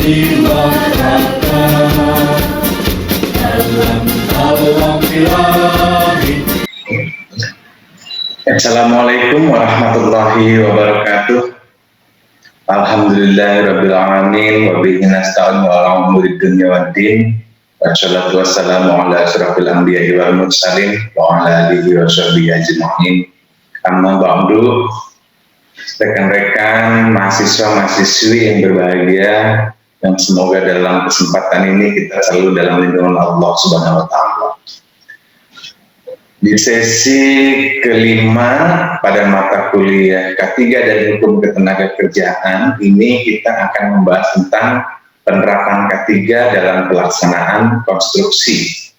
jiwa rata dalam ilahi. Assalamualaikum warahmatullahi wabarakatuh. Alhamdulillahirabbil alamin wa bihi nasta'in wa ala umuri dunya waddin. Wassalatu wassalamu ala asyrafil anbiya'i wal mursalin wa ala alihi wa sahbihi ajma'in. Amma ba'du. Rekan-rekan mahasiswa-mahasiswi yang berbahagia, yang semoga dalam kesempatan ini kita selalu dalam lindungan Allah Subhanahu wa taala. Di sesi kelima pada mata kuliah K3 dan Hukum Ketenagakerjaan ini kita akan membahas tentang penerapan K3 dalam pelaksanaan konstruksi.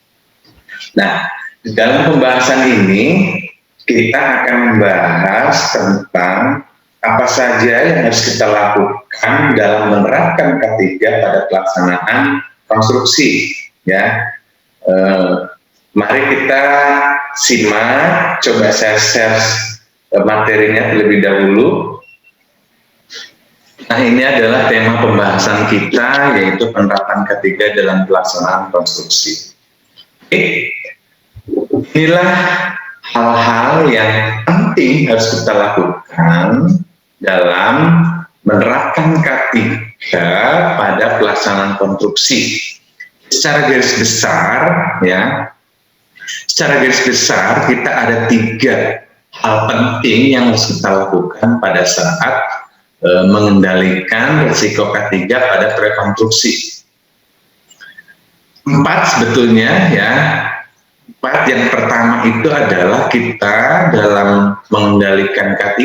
Nah, di dalam pembahasan ini kita akan membahas tentang apa saja yang harus kita lakukan dalam menerapkan K3 pada pelaksanaan konstruksi. Ya, mari kita simak, coba saya share materinya terlebih dahulu. Nah, ini adalah tema pembahasan kita, yaitu penerapan K3 dalam pelaksanaan konstruksi. Inilah hal-hal yang penting harus kita lakukan dalam menerapkan K3 pada pelaksanaan konstruksi. Secara garis besar, ya. Secara garis besar, kita ada 3 hal penting yang harus kita lakukan pada saat mengendalikan risiko K3 pada proyek konstruksi. 4 sebetulnya, ya. 4 yang pertama itu adalah kita dalam mengendalikan K3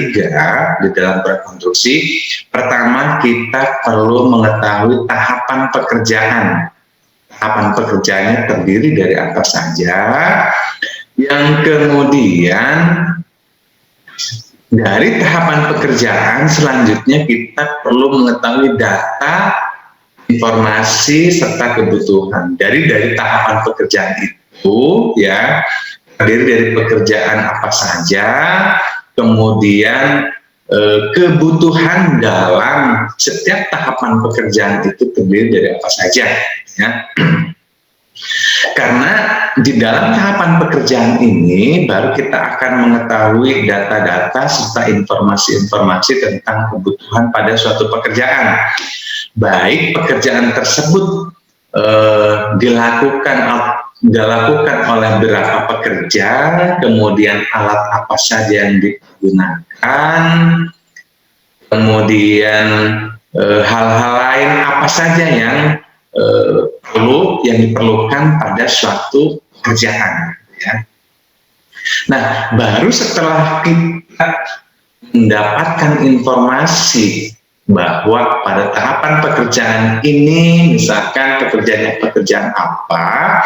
di dalam proyek konstruksi. Pertama, kita perlu mengetahui tahapan pekerjaan. Tahapan pekerjaannya terdiri dari apa saja, yang kemudian dari tahapan pekerjaan selanjutnya kita perlu mengetahui data, informasi, serta kebutuhan. Dari tahapan pekerjaan itu, ya, terdiri dari pekerjaan apa saja, kemudian kebutuhan dalam setiap tahapan pekerjaan itu terdiri dari apa saja, ya. Karena di dalam tahapan pekerjaan ini baru kita akan mengetahui data-data serta informasi-informasi tentang kebutuhan pada suatu pekerjaan. Baik pekerjaan tersebut dilakukan oleh berapa pekerja, kemudian alat apa saja yang digunakan, kemudian hal-hal lain apa saja yang diperlukan pada suatu pekerjaan, ya. Nah, baru setelah kita mendapatkan informasi bahwa pada tahapan pekerjaan ini, misalkan pekerjaan apa,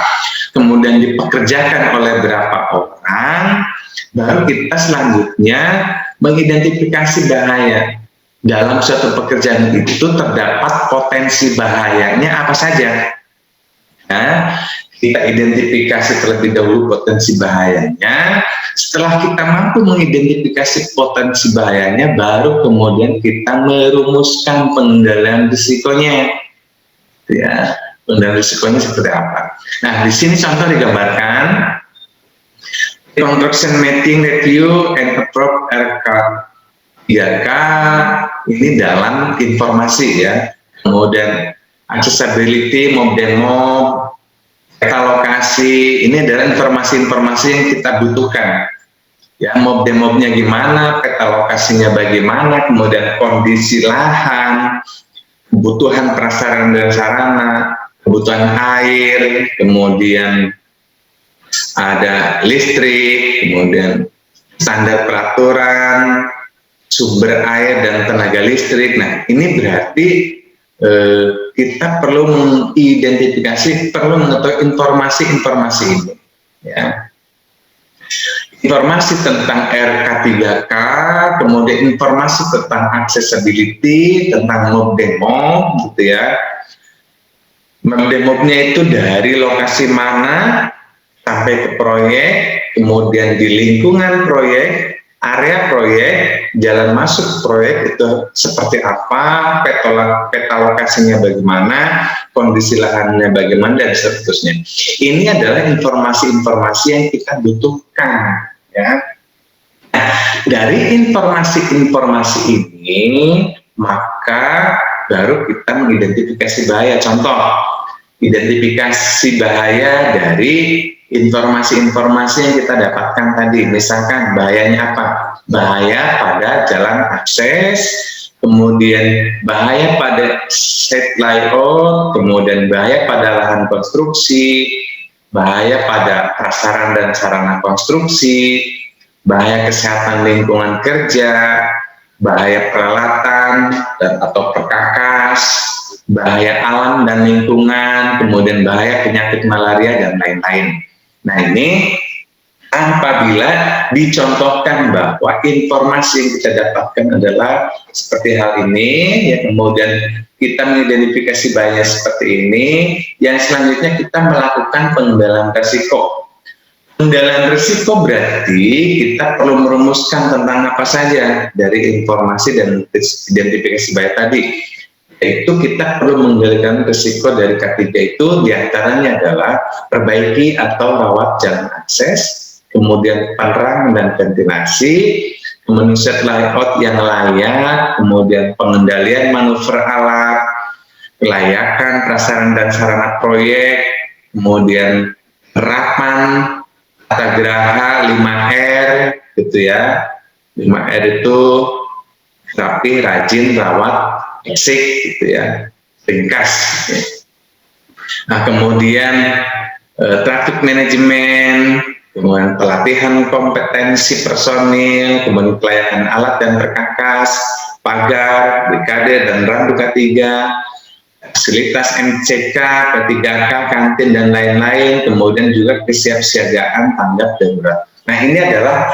kemudian dipekerjakan oleh berapa orang, baru kita selanjutnya mengidentifikasi bahaya. Dalam suatu pekerjaan itu terdapat potensi bahayanya apa saja. Nah, kita identifikasi terlebih dahulu potensi bahayanya. Setelah kita mampu mengidentifikasi potensi bahayanya, baru kemudian kita merumuskan pengendalian risikonya. Ya, pengendalian risikonya seperti apa? Nah, di sini contoh digambarkan Construction Meeting Review and Approve RK 3K ini dalam informasi, ya. Kemudian accessibility, mob demo, peta lokasi, ini adalah informasi-informasi yang kita butuhkan. Ya, mob demo-nya gimana, peta lokasinya bagaimana, kemudian kondisi lahan, kebutuhan prasarana dan sarana, kebutuhan air, kemudian ada listrik, kemudian standar peraturan, sumber air dan tenaga listrik. Nah, ini berarti kita perlu mengidentifikasi, perlu mengetahui informasi-informasi ini, ya. Informasi tentang RK3K, kemudian informasi tentang accessibility, tentang mob demo, gitu ya. Mob demo-nya itu dari lokasi mana sampai ke proyek, kemudian di lingkungan proyek, area proyek, jalan masuk proyek itu seperti apa, peta lokasinya bagaimana, kondisi lahannya bagaimana, dan seterusnya. Ini adalah informasi-informasi yang kita butuhkan, ya. Dari informasi-informasi ini, maka baru kita mengidentifikasi bahaya. Contoh, identifikasi bahaya dari informasi-informasi yang kita dapatkan tadi. Misalkan bahayanya apa? Bahaya pada jalan akses, kemudian bahaya pada site layout, kemudian bahaya pada lahan konstruksi, bahaya pada prasaran dan sarana konstruksi, bahaya kesehatan lingkungan kerja, bahaya peralatan atau perkakas, bahaya alam dan lingkungan, kemudian bahaya penyakit malaria dan lain-lain. Nah, ini apabila dicontohkan bahwa informasi yang kita dapatkan adalah seperti hal ini, ya, kemudian kita mengidentifikasi bahaya seperti ini, yang selanjutnya kita melakukan pengendalian risiko. Pengendalian risiko berarti kita perlu merumuskan tentang apa saja dari informasi dan identifikasi bahaya tadi. Yaitu kita perlu mengendalikan risiko dari K3 itu diantaranya adalah perbaiki atau rawat jalan akses, kemudian penerang dan ventilasi, kemudian set layout yang layak, kemudian pengendalian manuver alat, kelayakan prasaran dan sarana proyek, kemudian penerapan tata geraha 5R gitu ya. 5R itu rapi, rajin, rawat, eksik gitu ya, ringkas gitu ya. Nah, kemudian traffic management, kemudian pelatihan kompetensi personil, kemudian kelayakan alat dan perkakas, pagar, BKD dan randu K3, fasilitas MCK, P3K, kantin dan lain-lain, kemudian juga kesiapsiagaan tanggap darurat. Nah, ini adalah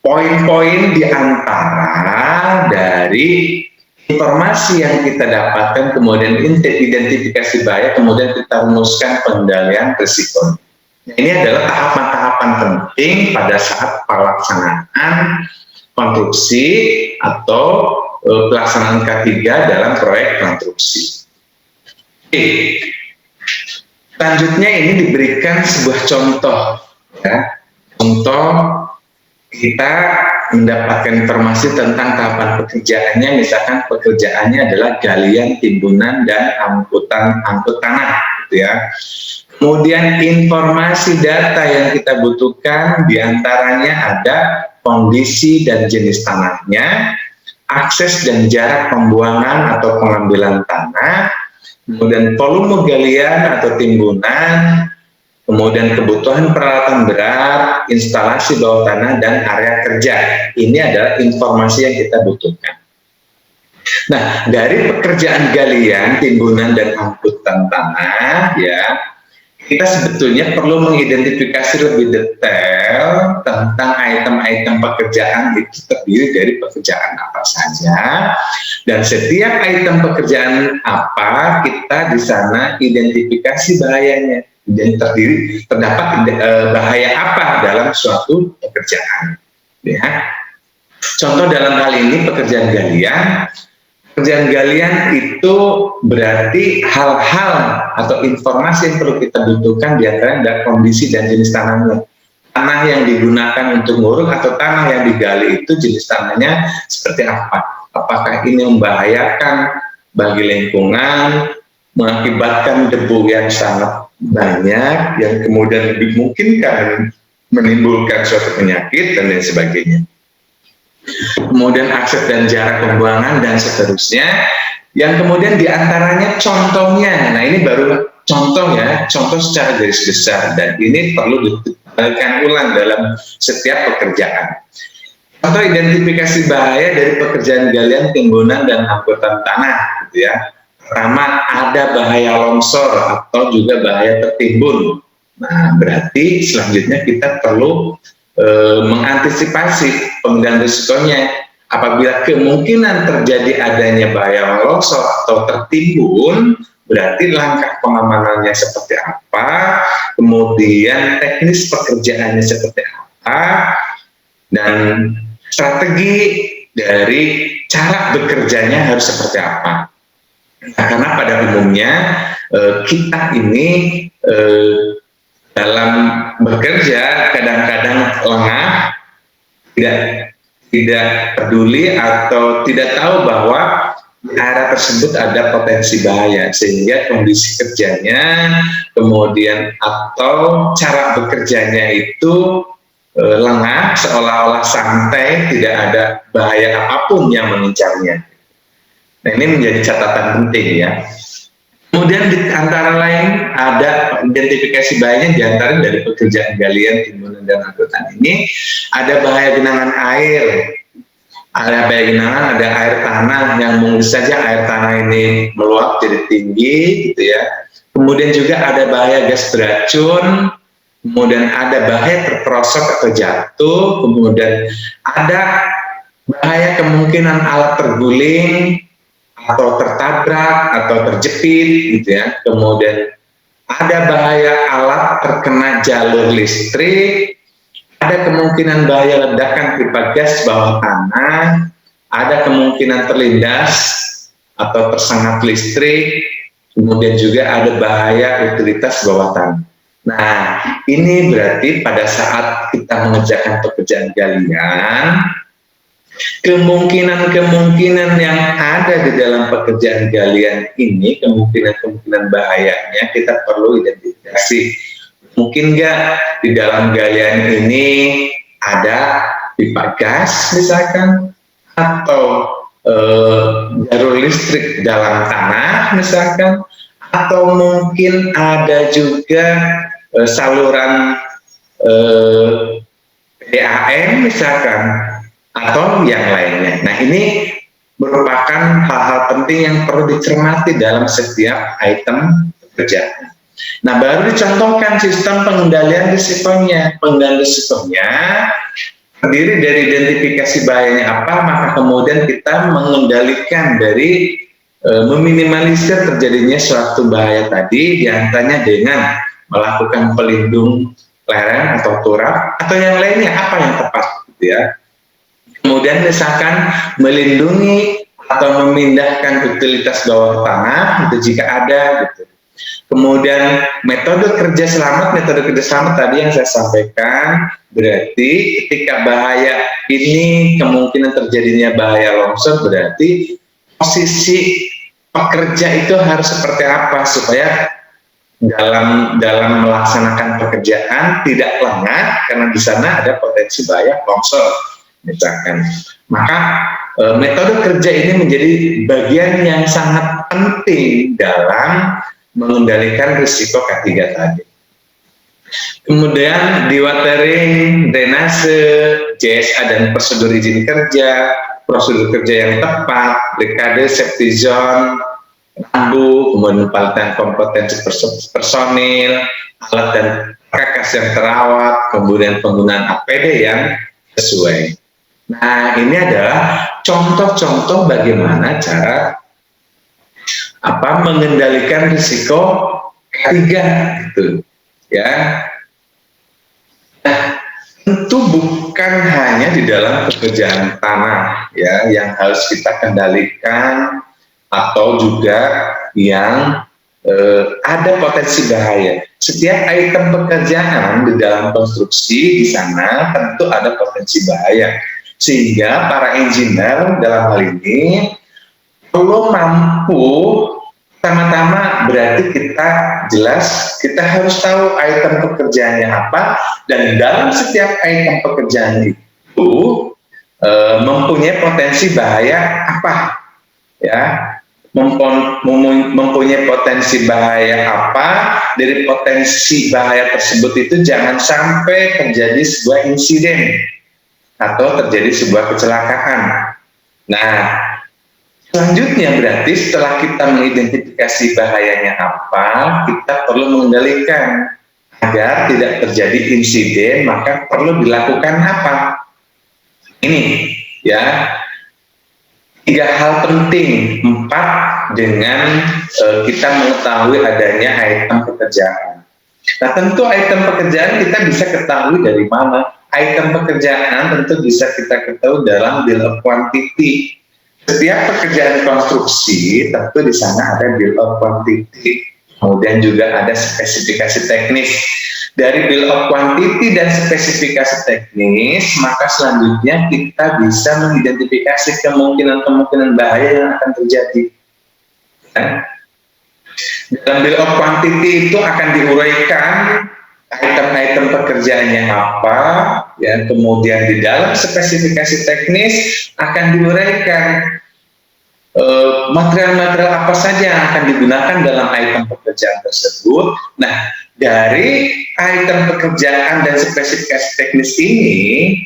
poin-poin di antara dari informasi yang kita dapatkan, kemudian identifikasi bahaya, kemudian kita rumuskan pengendalian risiko. Ini adalah tahapan-tahapan penting pada saat pelaksanaan konstruksi atau pelaksanaan K3 dalam proyek konstruksi. Oke. Selanjutnya ini diberikan sebuah contoh, ya. Contoh kita mendapatkan informasi tentang tahapan pekerjaannya, misalkan pekerjaannya adalah galian, timbunan, dan angkut tanah, gitu ya. Kemudian informasi data yang kita butuhkan diantaranya ada kondisi dan jenis tanahnya, akses dan jarak pembuangan atau pengambilan tanah, kemudian volume galian atau timbunan, kemudian kebutuhan peralatan berat, instalasi bawah tanah, dan area kerja. Ini adalah informasi yang kita butuhkan. Nah, dari pekerjaan galian, timbunan, dan angkutan tanah, ya, kita sebetulnya perlu mengidentifikasi lebih detail tentang item-item pekerjaan itu terdiri dari pekerjaan apa saja, dan setiap item pekerjaan apa kita di sana identifikasi bahayanya. Dan terdapat bahaya apa dalam suatu pekerjaan, ya. Contoh dalam hal ini pekerjaan galian. Pekerjaan galian itu berarti hal-hal atau informasi yang perlu kita butuhkan diantaranya adalah kondisi dan jenis tanahnya. Tanah yang digunakan untuk nguruk atau tanah yang digali itu jenis tanahnya seperti apa? Apakah ini membahayakan bagi lingkungan, mengakibatkan debu yang sangat banyak, yang kemudian dimungkinkan menimbulkan suatu penyakit dan lain sebagainya. Kemudian akses dan jarak pembuangan dan seterusnya, yang kemudian diantaranya contohnya. Nah, ini baru contoh ya, contoh secara garis besar, dan ini perlu ditekankan ulang dalam setiap pekerjaan. Contoh identifikasi bahaya dari pekerjaan galian, timbunan, dan angkutan tanah, gitu ya. Pertama, ada bahaya longsor atau juga bahaya tertimbun. Nah, berarti selanjutnya kita perlu mengantisipasi pengendalian risikonya. Apabila kemungkinan terjadi adanya bahaya longsor atau tertimbun, berarti langkah pengamanannya seperti apa, kemudian teknis pekerjaannya seperti apa, dan strategi dari cara bekerjanya harus seperti apa. Nah, karena pada umumnya kita ini dalam bekerja kadang-kadang lengah, tidak peduli atau tidak tahu bahwa di area tersebut ada potensi bahaya, sehingga kondisi kerjanya kemudian atau cara bekerjanya itu lengah, seolah-olah santai, tidak ada bahaya apapun yang mengincarnya. Nah, ini menjadi catatan penting ya. Kemudian di antara lain ada identifikasi bahayanya di antara dari pekerjaan galian, timbunan, dan angkutan ini ada bahaya genangan air, ada bahaya genangan, ada air tanah yang mungkin saja air tanah ini meluap jadi tinggi gitu ya. Kemudian juga ada bahaya gas beracun, kemudian ada bahaya terperosok atau jatuh, kemudian ada bahaya kemungkinan alat terguling atau tertabrak atau terjepit gitu ya. Kemudian ada bahaya alat terkena jalur listrik, ada kemungkinan bahaya ledakan pipa gas bawah tanah, ada kemungkinan terlindas atau tersengat listrik, kemudian juga ada bahaya utilitas bawah tanah. Nah, ini berarti pada saat kita mengerjakan pekerjaan galian, kemungkinan-kemungkinan yang ada di dalam pekerjaan galian ini, kemungkinan-kemungkinan bahayanya kita perlu identifikasi. Mungkin nggak di dalam galian ini ada pipa gas misalkan, atau jalur listrik dalam tanah misalkan, atau mungkin ada juga saluran PDAM misalkan, atau yang lainnya. Nah, ini merupakan hal-hal penting yang perlu dicermati dalam setiap item pekerjaan. Nah, baru dicontohkan sistem pengendalian risikonya. Pengendalian risikonya terdiri dari identifikasi bahayanya apa, maka kemudian kita mengendalikan dari meminimalisir terjadinya suatu bahaya tadi, diantaranya dengan melakukan pelindung lereng atau turap, atau yang lainnya apa yang tepat gitu ya. Kemudian misalkan melindungi atau memindahkan utilitas bawah tanah itu jika ada gitu. Kemudian metode kerja selamat tadi yang saya sampaikan, berarti ketika bahaya ini kemungkinan terjadinya bahaya longsor, berarti posisi pekerja itu harus seperti apa supaya dalam melaksanakan pekerjaan tidak lengah, karena di sana ada potensi bahaya longsor misalkan. Maka metode kerja ini menjadi bagian yang sangat penting dalam mengendalikan risiko K3 tadi. Kemudian dewatering, drainase, JSA dan prosedur izin kerja, prosedur kerja yang tepat, dekade, safety zone, rambu, kemudian pengalitan kompetensi personil, alat dan perkakas yang terawat, kemudian penggunaan APD yang sesuai. Nah, ini adalah contoh-contoh bagaimana cara mengendalikan risiko K3 gitu ya. Nah, tentu bukan hanya di dalam pekerjaan tanah ya yang harus kita kendalikan, atau juga yang ada potensi bahaya. Setiap item pekerjaan di dalam konstruksi di sana tentu ada potensi bahaya, sehingga para engineer dalam hal ini perlu mampu, pertama-tama berarti kita harus tahu item pekerjaannya apa, dan dalam setiap item pekerjaan itu mempunyai potensi bahaya apa ya, mempunyai potensi bahaya apa. Dari potensi bahaya tersebut itu jangan sampai terjadi sebuah insiden atau terjadi sebuah kecelakaan. Nah, selanjutnya berarti setelah kita mengidentifikasi bahayanya apa, kita perlu mengendalikan agar tidak terjadi insiden. Maka perlu dilakukan apa? Ini ya, 3 hal penting, 4 dengan kita mengetahui adanya item pekerjaan. Nah, tentu item pekerjaan kita bisa ketahui dari mana? item pekerjaan tentu bisa kita ketahui dalam bill of quantity. Setiap pekerjaan konstruksi tentu di sana ada bill of quantity. Kemudian juga ada spesifikasi teknis. Dari bill of quantity dan spesifikasi teknis, maka selanjutnya kita bisa mengidentifikasi kemungkinan-kemungkinan bahaya yang akan terjadi. Ya. Dalam bill of quantity itu akan diuraikan item-item pekerjaannya apa, ya, kemudian di dalam spesifikasi teknis akan diuraikan material-material apa saja yang akan digunakan dalam item pekerjaan tersebut. Nah, dari item pekerjaan dan spesifikasi teknis ini,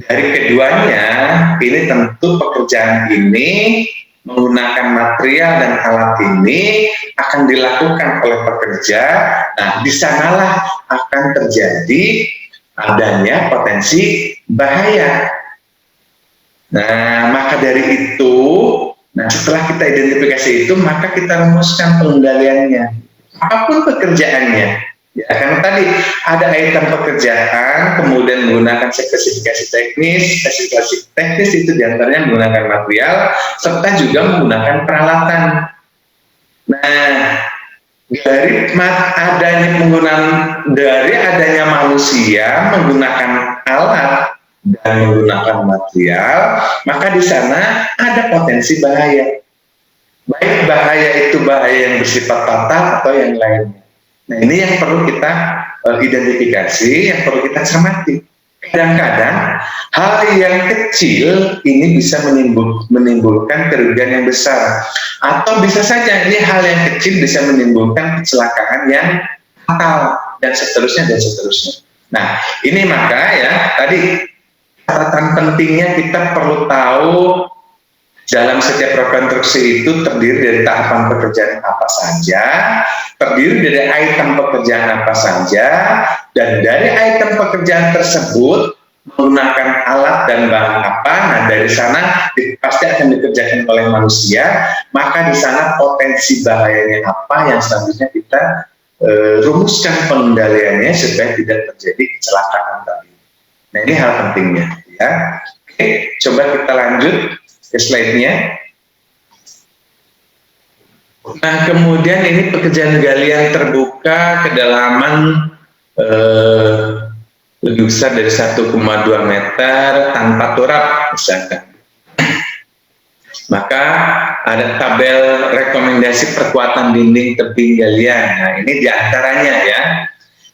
dari keduanya, ini tentu pekerjaan ini menggunakan material dan alat ini akan dilakukan oleh pekerja. Nah, di sanalah akan terjadi adanya potensi bahaya. Nah, maka dari itu, setelah kita identifikasi itu, maka kita rumuskan pengendaliannya. Apapun pekerjaannya. Ya, karena tadi ada item pekerjaan, kemudian menggunakan spesifikasi teknis itu diantaranya menggunakan material, serta juga menggunakan peralatan. Nah, dari adanya manusia menggunakan alat dan menggunakan material, maka di sana ada potensi bahaya. Baik bahaya itu bahaya yang bersifat fatal atau yang lainnya. Nah, ini yang perlu kita identifikasi, yang perlu kita cermati. Kadang-kadang hal yang kecil ini bisa menimbulkan kerugian yang besar, atau bisa saja ini hal yang kecil bisa menimbulkan kecelakaan yang fatal, dan seterusnya dan seterusnya. Nah, ini maka ya tadi catatan pentingnya kita perlu tahu dalam setiap rekonstruksi itu terdiri dari tahapan pekerjaan apa saja, terdiri dari item pekerjaan apa saja, dan dari item pekerjaan tersebut menggunakan alat dan bahan apa. Nah, dari sana pasti akan dikerjakan oleh manusia, maka di sana potensi bahayanya apa yang selanjutnya kita rumuskan pengendaliannya supaya tidak terjadi kecelakaan tadi. Nah, ini hal pentingnya ya. Oke, coba kita lanjut ke slide-nya. Nah, kemudian ini pekerjaan galian terbuka kedalaman lebih besar dari 1,2 meter tanpa turap misalkan. Maka ada tabel rekomendasi perkuatan dinding tebing galian. Nah, ini diantaranya ya.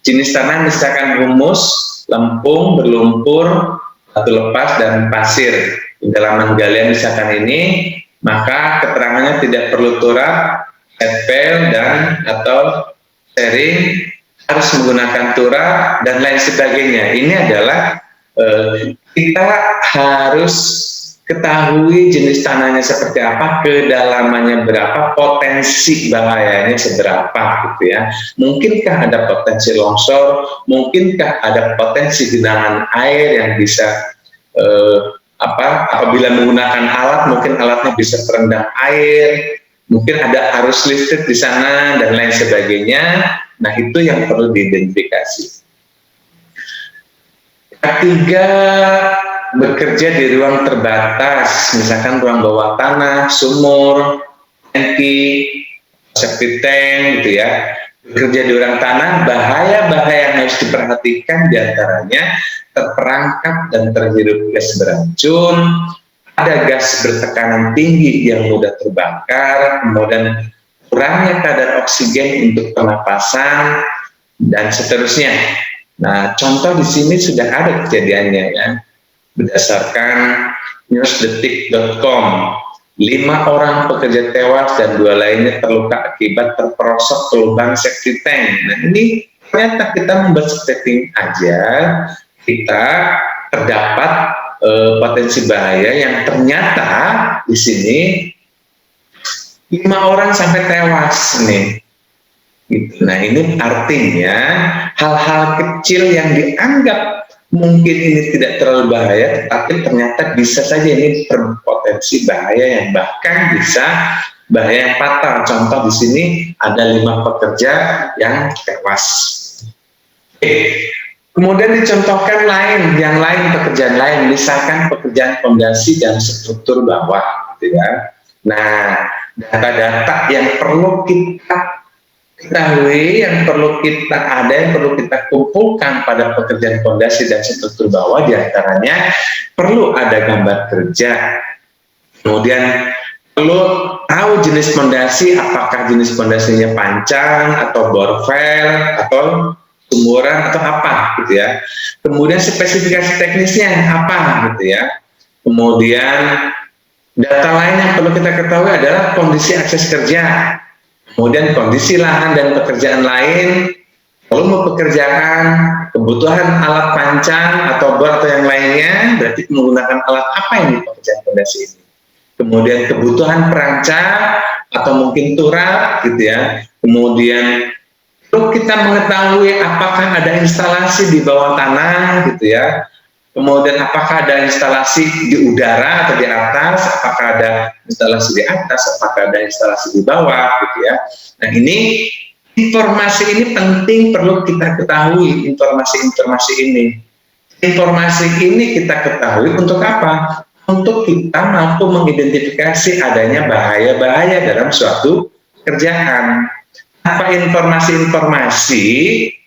Jenis tanah misalkan humus, lempung, berlumpur, batu lepas, dan pasir. Kedalaman galian misalkan ini, maka keterangannya tidak perlu turap, headfill, dan atau sharing, harus menggunakan turap, dan lain sebagainya. Ini adalah kita harus ketahui jenis tanahnya seperti apa, kedalamannya berapa, potensi bahayanya seberapa gitu ya. Mungkinkah ada potensi longsor, mungkinkah ada potensi genangan air yang bisa apabila menggunakan alat, mungkin alatnya bisa terendam air, mungkin ada arus listrik di sana dan lain sebagainya. Nah, itu yang perlu diidentifikasi. Ketiga, bekerja di ruang terbatas, misalkan ruang bawah tanah, sumur, tangki, septic tank gitu ya. Bekerja di ruang tanah, bahaya-bahaya yang harus diperhatikan diantaranya terperangkap dan terhirup gas beracun, ada gas bertekanan tinggi yang mudah terbakar, kemudian kurangnya kadar oksigen untuk pernapasan, dan seterusnya. Nah, contoh di sini sudah ada kejadiannya ya. Berdasarkan newsdetik.com, 5 orang pekerja tewas dan 2 lainnya terluka akibat terperosok ke lubang septic tank. Nah, ini ternyata kita membuat septic tank aja, kita terdapat potensi bahaya yang ternyata di sini 5 orang sampai tewas nih. Gitu. Nah, ini artinya hal-hal kecil yang dianggap mungkin ini tidak terlalu bahaya, tapi ternyata bisa saja ini berpotensi bahaya yang bahkan bisa bahaya yang fatal. Contoh di sini ada 5 pekerja yang tewas. Oke. Kemudian dicontohkan yang lain pekerjaan lain, misalkan pekerjaan fondasi dan struktur bawah, gitu ya. Nah, data-data yang perlu kita ketahui, yang perlu kita kumpulkan pada pekerjaan fondasi dan struktur bawah, diantaranya perlu ada gambar kerja, kemudian perlu tahu jenis fondasi, apakah jenis fondasinya pancang atau borvel atau sumuran atau apa, gitu ya. Kemudian spesifikasi teknisnya apa, gitu ya. Kemudian data lain yang perlu kita ketahui adalah kondisi akses kerja, kemudian kondisi lahan dan pekerjaan lain, volume pekerjaan, kebutuhan alat pancang atau bor atau yang lainnya, berarti menggunakan alat apa yang di pekerjaan fondasi ini. Kemudian kebutuhan perancang atau mungkin turap, gitu ya. Kemudian perlu kita mengetahui apakah ada instalasi di bawah tanah, gitu ya. Kemudian apakah ada instalasi di udara atau di atas, apakah ada instalasi di atas, apakah ada instalasi di bawah, gitu ya. Nah, ini informasi ini penting, perlu kita ketahui informasi ini. Informasi ini kita ketahui untuk apa? Untuk kita mampu mengidentifikasi adanya bahaya-bahaya dalam suatu kerjaan. Apa informasi-informasi,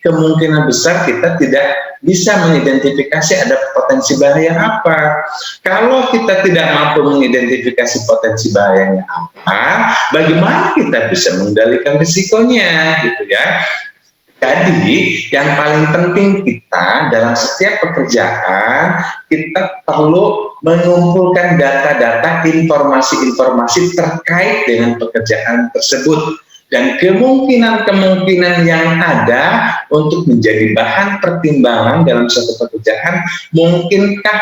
kemungkinan besar kita tidak bisa mengidentifikasi ada potensi bahaya apa. Kalau kita tidak mampu mengidentifikasi potensi bahayanya apa, bagaimana kita bisa mengendalikan risikonya, gitu ya. Jadi, yang paling penting kita dalam setiap pekerjaan, kita perlu mengumpulkan data-data, informasi-informasi terkait dengan pekerjaan tersebut. Dan kemungkinan-kemungkinan yang ada untuk menjadi bahan pertimbangan dalam suatu pekerjaan, mungkinkah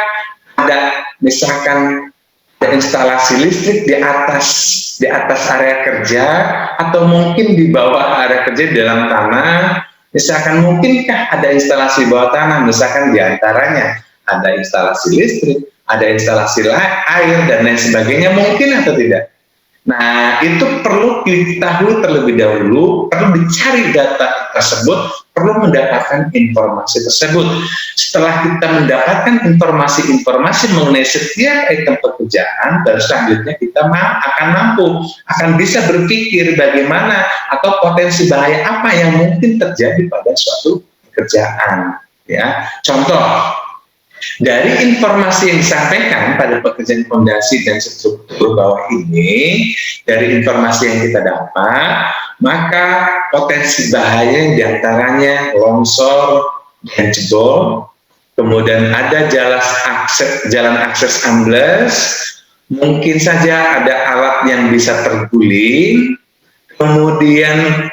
ada misalkan ada instalasi listrik di atas area kerja, atau mungkin di bawah area kerja di dalam tanah, misalkan mungkinkah ada instalasi bawah tanah, misalkan diantaranya ada instalasi listrik, ada instalasi air, dan lain sebagainya, mungkin atau tidak. Nah, itu perlu diketahui terlebih dahulu, perlu dicari data tersebut, perlu mendapatkan informasi tersebut. Setelah kita mendapatkan informasi-informasi mengenai setiap item pekerjaan, dan selanjutnya kita akan bisa berpikir bagaimana atau potensi bahaya apa yang mungkin terjadi pada suatu pekerjaan. Ya, contoh. Dari informasi yang disampaikan pada pekerjaan fondasi dan struktur bawah ini, dari informasi yang kita dapat, maka potensi bahaya diantaranya longsor dan jebol, kemudian ada jalan akses ambles, mungkin saja ada alat yang bisa terguling, kemudian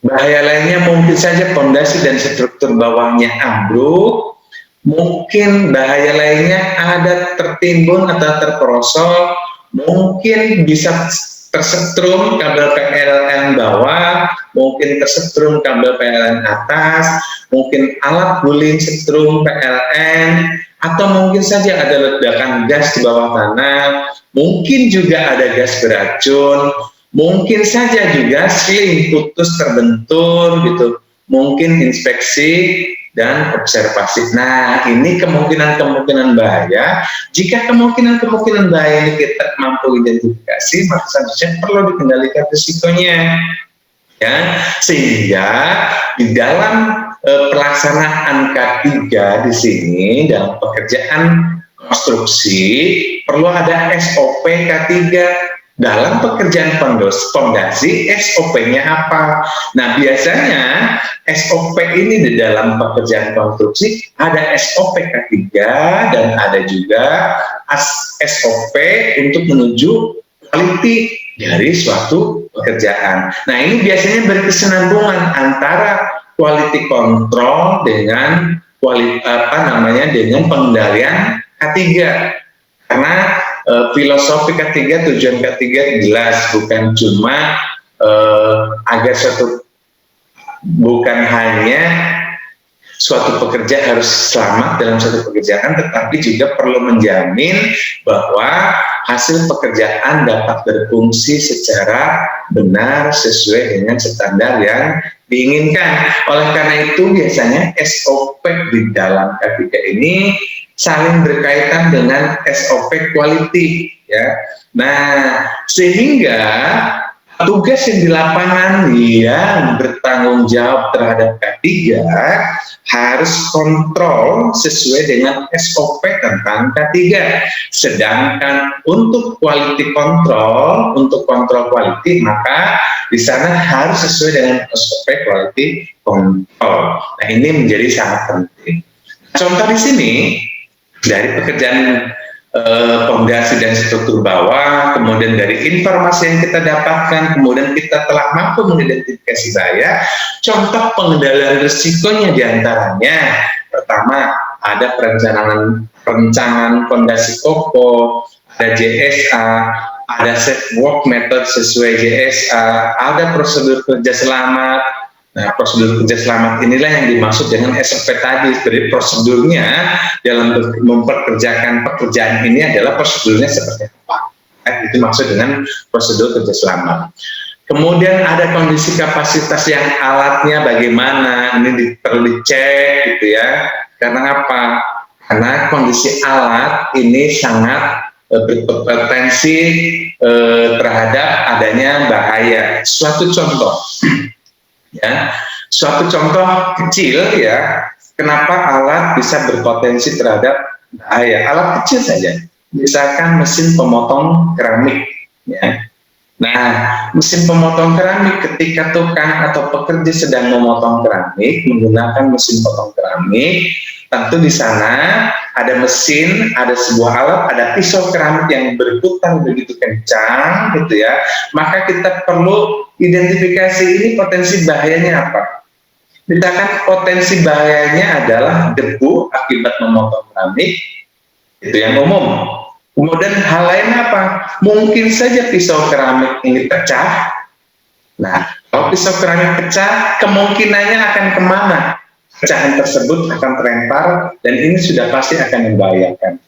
bahaya lainnya mungkin saja fondasi dan struktur bawahnya ambruk, mungkin bahaya lainnya ada tertimbun atau terperosok, mungkin bisa tersetrum kabel PLN bawah, mungkin tersetrum kabel PLN atas, mungkin alat guling setrum PLN, atau mungkin saja ada ledakan gas di bawah tanah, mungkin juga ada gas beracun, mungkin saja juga seling putus terbentur, gitu, mungkin inspeksi dan observasi. Nah, ini kemungkinan-kemungkinan bahaya. Jika kemungkinan-kemungkinan bahaya ini kita mampu identifikasi, maka seharusnya perlu dikendalikan risikonya. Ya, sehingga di dalam pelaksanaan K3 di sini dalam pekerjaan konstruksi perlu ada SOP K3. Dalam pekerjaan fondasi, SOP-nya apa? Nah, biasanya SOP ini di dalam pekerjaan konstruksi ada SOP K3 dan ada juga SOP untuk menuju quality dari suatu pekerjaan. Nah, ini biasanya berkesinambungan antara quality control dengan dengan pengendalian K3. Karena filosofi K3, tujuan K3 jelas, bukan cuma bukan hanya suatu pekerja harus selamat dalam suatu pekerjaan, tetapi juga perlu menjamin bahwa hasil pekerjaan dapat berfungsi secara benar sesuai dengan standar yang diinginkan. Oleh karena itu biasanya SOP di dalam K3 ini saling berkaitan dengan SOP quality, ya. Nah, sehingga tugas yang di lapangan yang bertanggung jawab terhadap K3 harus kontrol sesuai dengan SOP tentang K3. Sedangkan untuk quality control, untuk kontrol quality, maka di sana harus sesuai dengan SOP quality control. Nah, ini menjadi sangat penting. Contoh di sini dari pekerjaan fondasi dan struktur bawah, kemudian dari informasi yang kita dapatkan, kemudian kita telah mampu mengidentifikasi bahaya. Contoh pengendalian risikonya diantaranya, pertama ada perencanaan fondasi kokoh, ada JSA, ada safe work method sesuai JSA, ada prosedur kerja selamat. Nah, prosedur kerja selamat inilah yang dimaksud dengan SOP tadi. Jadi prosedurnya dalam memperkerjakan pekerjaan ini adalah prosedurnya seperti apa. Itu maksud dengan prosedur kerja selamat. Kemudian ada kondisi kapasitas yang alatnya bagaimana, ini perlu dicek gitu ya. Karena apa? Karena kondisi alat ini sangat berpotensi terhadap adanya bahaya. Suatu contoh. Ya, suatu contoh kecil ya, kenapa alat bisa berpotensi terhadap bahaya. Alat kecil saja, misalkan mesin pemotong keramik. Ya. Nah, mesin pemotong keramik ketika tukang atau pekerja sedang memotong keramik menggunakan mesin potong keramik, tentu di sana ada mesin, ada sebuah alat, ada pisau keramik yang berputar begitu kencang, gitu ya. Maka kita perlu identifikasi ini potensi bahayanya apa. Misalkan potensi bahayanya adalah debu akibat memotong keramik, itu yang umum. Kemudian hal lain apa? Mungkin saja pisau keramik ini pecah. Nah, kalau pisau keramik pecah, kemungkinannya akan kemana? Pecahan tersebut akan terlempar dan ini sudah pasti akan membahayakan.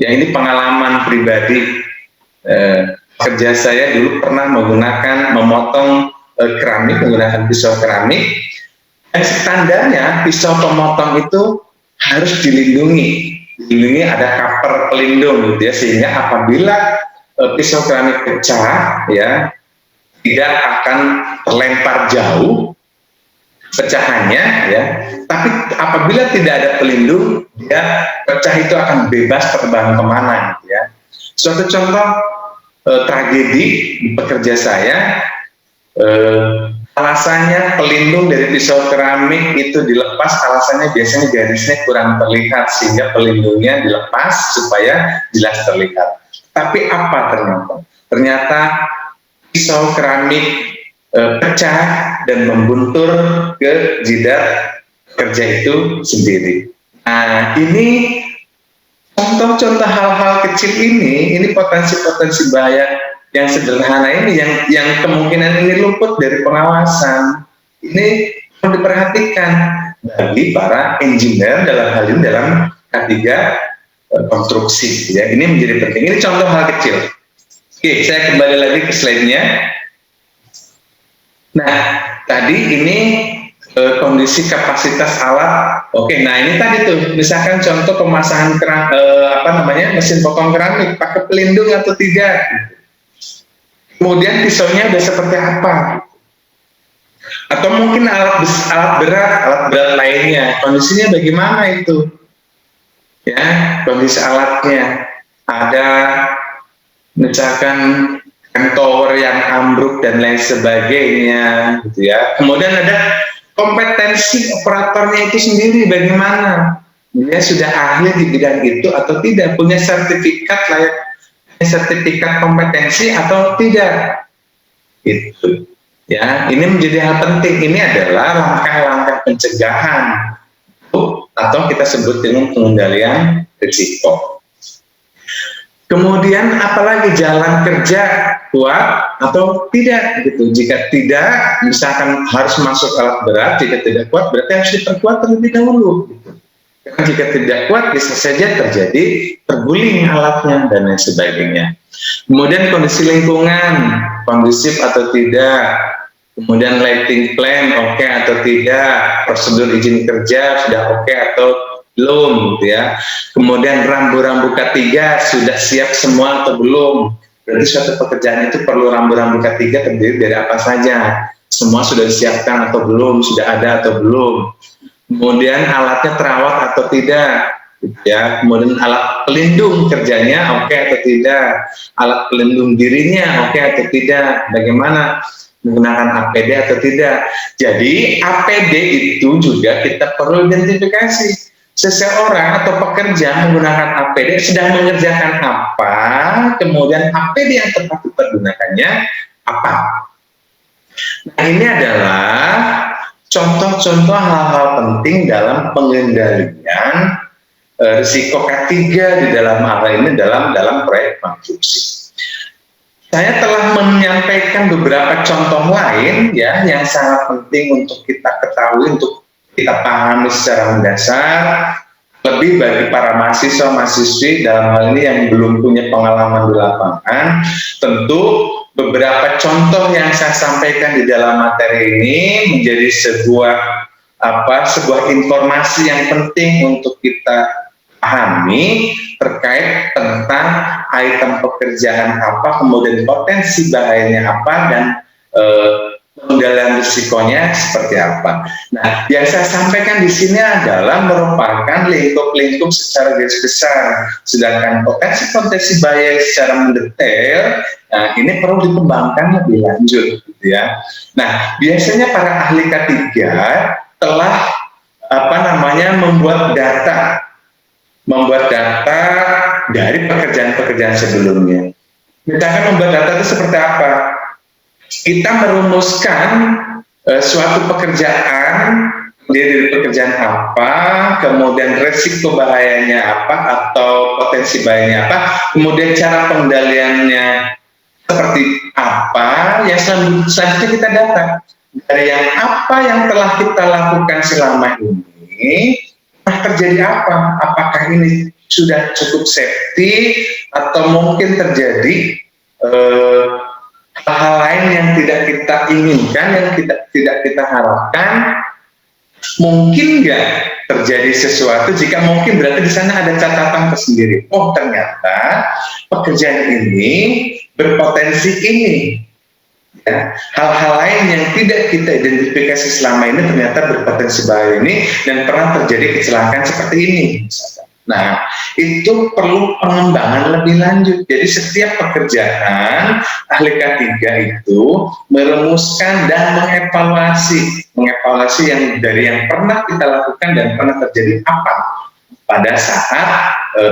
Ya, ini pengalaman pribadi. Kerja saya dulu pernah memotong keramik menggunakan pisau keramik. Dan standarnya pisau pemotong itu harus dilindungi. Ini ada cover pelindung gitu ya, sehingga apabila pisau keramik pecah ya tidak akan terlempar jauh pecahannya ya, tapi apabila tidak ada pelindung dia pecah itu akan bebas terbang kemana gitu ya. Suatu contoh tragedi di pekerja saya, alasannya pelindung dari pisau keramik itu dilepas, alasannya biasanya garisnya kurang terlihat sehingga pelindungnya dilepas supaya jelas terlihat. Tapi apa ternyata? Ternyata pisau keramik pecah dan membuntur ke jidat kerja itu sendiri. Nah, ini contoh-contoh hal-hal kecil ini potensi-potensi bahaya yang sederhana ini yang kemungkinan ini luput dari pengawasan. Ini perlu diperhatikan bagi para engineer dalam hal ini dalam K3 konstruksi ya. Ini menjadi penting. Ini contoh hal kecil. Oke, saya kembali lagi ke slide-nya. Nah, tadi ini kondisi kapasitas alat. Oke, nah ini tadi tuh misalkan contoh pemasangan mesin potong keramik pakai pelindung atau tidak. Kemudian pisaunya udah seperti apa? Atau mungkin alat berat lainnya, kondisinya bagaimana itu? Ya, kondisi alatnya ada misalkan tower yang ambruk dan lain sebagainya, gitu ya. Kemudian ada kompetensi operatornya itu sendiri bagaimana? Dia sudah ahli di bidang itu atau tidak? Punya sertifikat kompetensi atau tidak, itu ya. Ini menjadi hal penting. Ini adalah langkah-langkah pencegahan atau kita sebut dengan pengendalian risiko. Kemudian apalagi jalan kerja kuat atau tidak gitu. Jika tidak, misalkan harus masuk alat berat, jika tidak kuat berarti harus diperkuat terlebih dahulu gitu. Karena jika tidak kuat bisa saja terjadi terguling alatnya dan lain sebagainya. Kemudian kondisi lingkungan, kondusif atau tidak. kemudian lighting plan oke atau tidak, prosedur izin kerja sudah oke atau belum, gitu ya. Kemudian rambu-rambu K3 sudah siap semua atau belum. Berarti suatu pekerjaan itu perlu rambu-rambu K3 terdiri dari apa saja. Semua sudah disiapkan atau belum, sudah ada atau belum. Kemudian alatnya terawat atau tidak, gitu ya. Kemudian alat pelindung kerjanya oke atau tidak, alat pelindung dirinya oke atau tidak, bagaimana menggunakan APD atau tidak. Jadi APD itu juga kita perlu identifikasi. Seseorang atau pekerja menggunakan APD sedang mengerjakan apa, kemudian APD yang tepat dipergunakannya apa. Nah, ini adalah contoh-contoh hal-hal penting dalam pengendalian risiko K3 di dalam hal ini dalam proyek konstruksi. Saya telah menyampaikan beberapa contoh lain ya yang sangat penting untuk kita ketahui, untuk kita pahami secara mendasar, lebih bagi para mahasiswa-mahasiswi dalam hal ini yang belum punya pengalaman di lapangan. Tentu beberapa contoh yang saya sampaikan di dalam materi ini menjadi sebuah informasi yang penting untuk kita pahami terkait tentang item pekerjaan apa, kemudian potensi bahayanya apa, dan pengendalian risikonya seperti apa. Nah, yang saya sampaikan di sini adalah merupakan lingkup-lingkup secara garis besar, sedangkan potensi-potensi bahaya secara mendetail, nah ini perlu dikembangkan lebih lanjut, gitu ya. Nah, biasanya para ahli K3 telah membuat data dari pekerjaan-pekerjaan sebelumnya. Misalkan membuat data itu seperti apa? Kita merumuskan suatu pekerjaan, dari pekerjaan apa, kemudian resiko bahayanya apa atau potensi bahayanya apa, kemudian cara pengendaliannya seperti apa, yang selanjutnya kita data dari yang apa yang telah kita lakukan selama ini, terjadi apa, apakah ini sudah cukup safety atau mungkin terjadi hal-hal lain yang tidak kita inginkan, yang tidak kita harapkan. Mungkin nggak terjadi sesuatu, jika mungkin berarti di sana ada catatan tersendiri. Oh, ternyata pekerjaan ini berpotensi ini. Ya, hal-hal lain yang tidak kita identifikasi selama ini ternyata berpotensi bahaya ini dan pernah terjadi kecelakaan seperti ini. Nah, itu perlu pengembangan lebih lanjut. Jadi setiap pekerjaan ahli K3 itu merumuskan dan mengevaluasi yang dari yang pernah kita lakukan dan pernah terjadi apa pada saat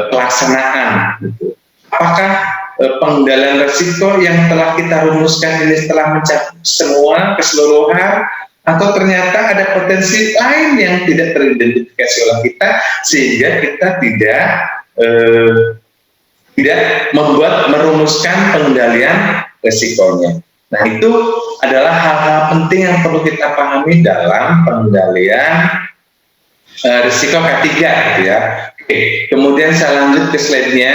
pelaksanaan. Gitu. Apakah pengendalian risiko yang telah kita rumuskan ini telah mencakup semua keseluruhan, atau ternyata ada potensi lain yang tidak teridentifikasi oleh kita sehingga kita tidak merumuskan pengendalian risikonya. Nah, itu adalah hal-hal penting yang perlu kita pahami dalam pengendalian risiko K3, gitu ya. Oke, kemudian saya lanjut ke slide-nya.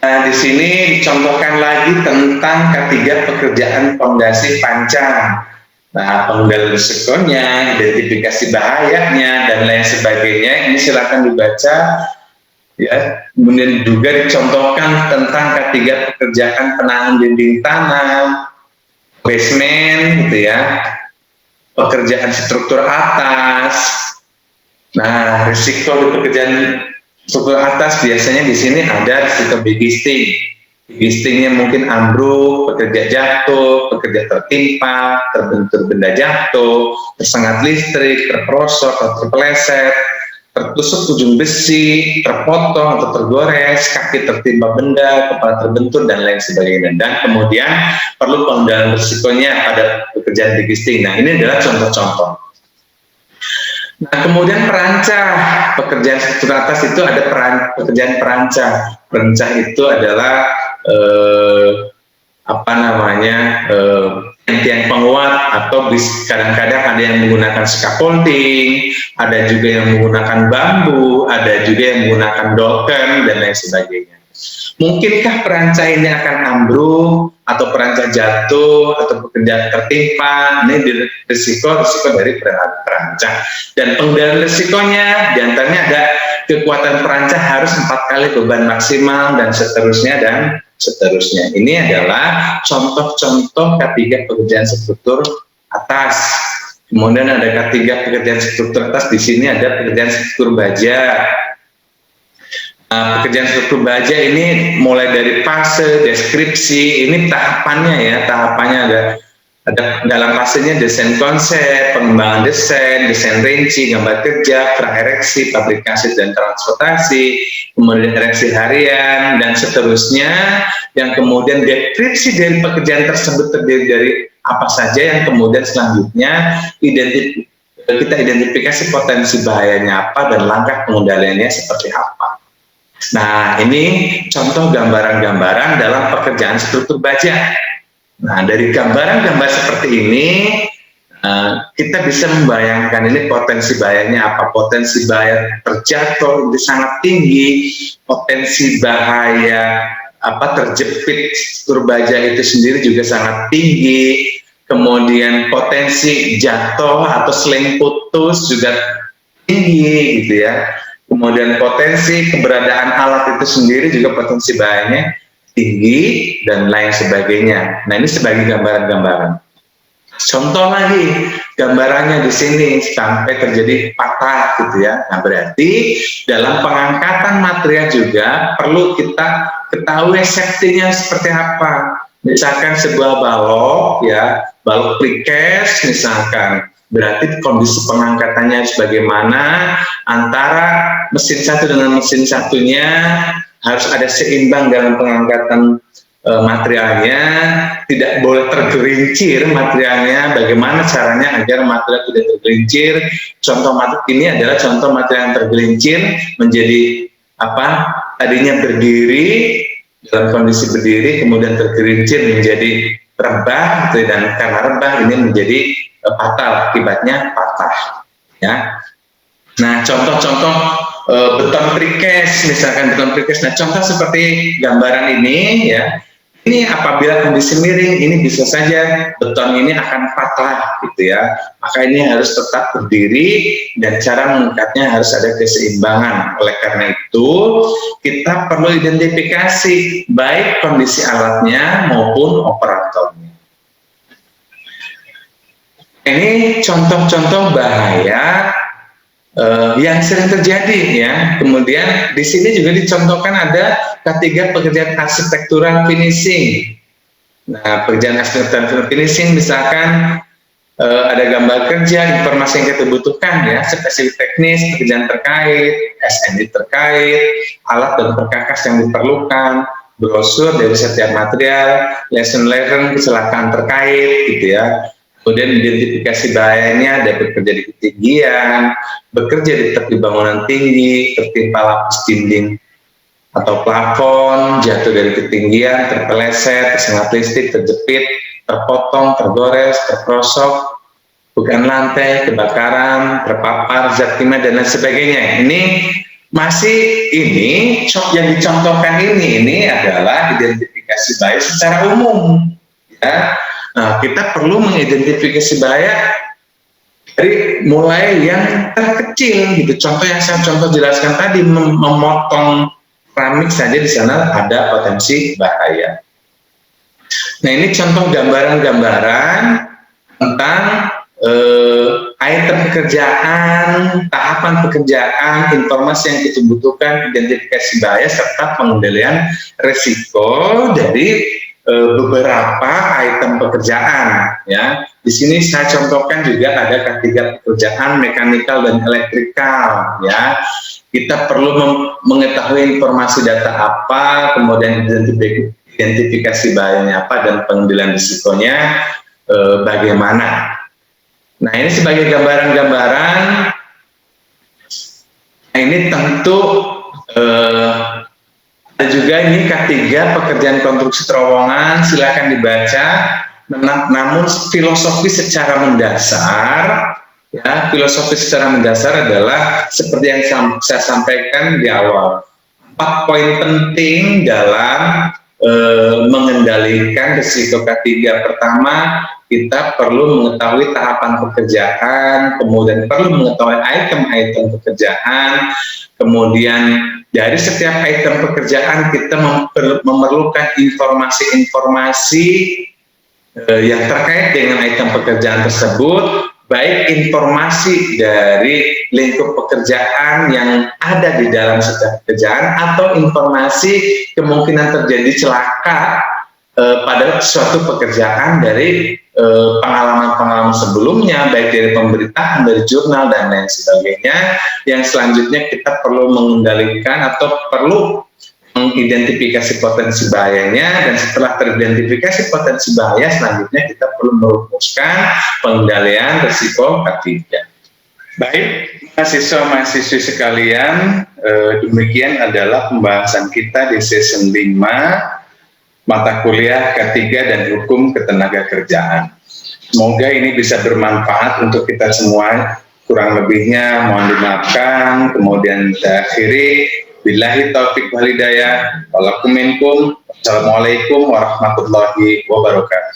Nah, di sini dicontohkan lagi tentang K3 pekerjaan fondasi pancang. Nah, pengendalian risikonya, identifikasi bahayanya, dan lain sebagainya, ini silakan dibaca. Ya, kemudian juga dicontohkan tentang K3 pekerjaan penahan dinding tanam, basement, gitu ya, pekerjaan struktur atas. Nah, risiko di pekerjaan struktur atas biasanya di sini ada risiko begisting. Begistingnya mungkin ambruk, pekerja jatuh, pekerja tertimpa, terbentur benda jatuh, tersengat listrik, terperosok atau terpeleset, tertusuk ujung besi, terpotong atau tergores, kaki tertimpa benda, kepala terbentur, dan lain sebagainya. Dan kemudian perlu pengendalian risikonya pada pekerjaan begisting. Nah, ini adalah contoh-contoh. Nah, kemudian perancah, pekerjaan struktur atas itu ada pekerjaan perancah. Perancah itu adalah tiang penguat, atau kadang-kadang ada yang menggunakan scaffolding, ada juga yang menggunakan bambu, ada juga yang menggunakan dolken, dan lain sebagainya. Mungkinkah perancah ini akan ambruk atau perancah jatuh atau pekerjaan tertimpa, ini risiko dari perancah. Dan pengendalian risikonya diantaranya ada kekuatan perancah harus 4 kali beban maksimal dan seterusnya. Ini adalah contoh-contoh K3 pekerjaan struktur atas. Kemudian ada K3 pekerjaan struktur atas, di sini ada pekerjaan struktur baja. Pekerjaan struktur baja ini mulai dari fase, deskripsi, ini tahapannya ada dalam fasenya desain konsep, pengembangan desain rinci, gambar kerja, praereksi, fabrikasi dan transportasi, kemudian ereksi harian dan seterusnya, yang kemudian deskripsi dari pekerjaan tersebut terdiri dari apa saja, yang kemudian selanjutnya kita identifikasi potensi bahayanya apa dan langkah pengendaliannya seperti apa. Nah, ini contoh gambaran-gambaran dalam pekerjaan struktur baja. Nah, dari gambaran-gambar seperti ini, kita bisa membayangkan ini potensi bahayanya apa. Potensi bahaya terjatuh itu sangat tinggi, potensi bahaya terjepit struktur baja itu sendiri juga sangat tinggi, kemudian potensi jatuh atau seling putus juga tinggi gitu ya. Kemudian potensi keberadaan alat itu sendiri juga potensi bahayanya tinggi dan lain sebagainya. Nah, ini sebagai gambaran-gambaran. Contoh lagi gambarannya di sini sampai terjadi patah gitu ya. Nah, berarti dalam pengangkatan material juga perlu kita ketahui safety-nya seperti apa. Misalkan sebuah balok balok precast misalkan. Berarti kondisi pengangkatannya bagaimana, antara mesin satu dengan mesin satunya harus ada seimbang dalam pengangkatan materialnya, tidak boleh tergelincir materialnya. Bagaimana caranya agar material tidak tergelincir? Contoh ini adalah contoh material yang tergelincir menjadi tadinya berdiri, dalam kondisi berdiri kemudian tergelincir menjadi rebah, dan karena rebah ini menjadi fatal, akibatnya patah ya. Nah, contoh-contoh beton precast misalkan, nah contoh seperti gambaran ini ya, ini apabila kondisi miring ini bisa saja beton ini akan patah gitu ya, maka ini harus tetap berdiri dan cara mengangkatnya harus ada keseimbangan. Oleh karena itu kita perlu identifikasi baik kondisi alatnya maupun operatornya. Ini contoh-contoh bahaya yang sering terjadi ya. Kemudian di sini juga dicontohkan ada K3 pekerjaan arsitektural finishing. Nah, pekerjaan arsitektural finishing misalkan ada gambar kerja, informasi yang kita butuhkan ya, spesifik teknis, pekerjaan terkait, SNI terkait, alat dan perkakas yang diperlukan, brosur dari setiap material, lesson learned, kecelakaan terkait gitu ya. Kemudian identifikasi bahayanya, ada bekerja di ketinggian, bekerja di tepi bangunan tinggi, tertimpa lapis dinding atau plafon, jatuh dari ketinggian, terpeleset, tersengat listrik, terjepit, terpotong, tergores, terprosok, bukan lantai, kebakaran, terpapar zat kimia dan lain sebagainya. Ini yang dicontohkan ini adalah identifikasi bahaya secara umum ya. Nah, kita perlu mengidentifikasi bahaya dari mulai yang terkecil gitu. Contoh yang saya jelaskan tadi, memotong keramik saja di sana ada potensi bahaya. Nah, ini contoh gambaran-gambaran tentang item pekerjaan, tahapan pekerjaan, informasi yang kita butuhkan, identifikasi bahaya serta pengendalian risiko dari beberapa item pekerjaan ya. Di sini saya contohkan juga ada K3 pekerjaan mekanikal dan elektrikal ya. Kita perlu mengetahui informasi data apa, kemudian identifikasi bahayanya apa, dan pengendalian risikonya bagaimana. Nah, ini sebagai gambaran-gambaran. Nah, ini tentu ada juga ini K3 pekerjaan konstruksi terowongan, silakan dibaca. Namun filosofi secara mendasar ya, adalah seperti yang saya sampaikan di awal. 4 poin penting dalam mengendalikan risiko ketiga. Pertama, kita perlu mengetahui tahapan pekerjaan, kemudian perlu mengetahui item-item pekerjaan, kemudian dari setiap item pekerjaan kita memerlukan informasi-informasi yang terkait dengan item pekerjaan tersebut, baik informasi dari lingkup pekerjaan yang ada di dalam setiap pekerjaan atau informasi kemungkinan terjadi celaka pada suatu pekerjaan dari pengalaman-pengalaman sebelumnya, baik dari pemberitaan, dari jurnal, dan lain sebagainya. Yang selanjutnya kita perlu mengendalikan atau perlu mengidentifikasi potensi bahayanya, dan setelah teridentifikasi potensi bahaya, selanjutnya kita perlu merumuskan pengendalian risiko ketiga. Baik, mahasiswa-mahasiswi sekalian, demikian adalah pembahasan kita di season 5 mata kuliah K3 dan Hukum Ketenagakerjaan. Semoga ini bisa bermanfaat untuk kita semua. Kurang lebihnya mohon dimaafkan. Kemudian saya akhiri. Billahi taufiq wal hidayah. Walakum minkum. Wassalamualaikum warahmatullahi wabarakatuh.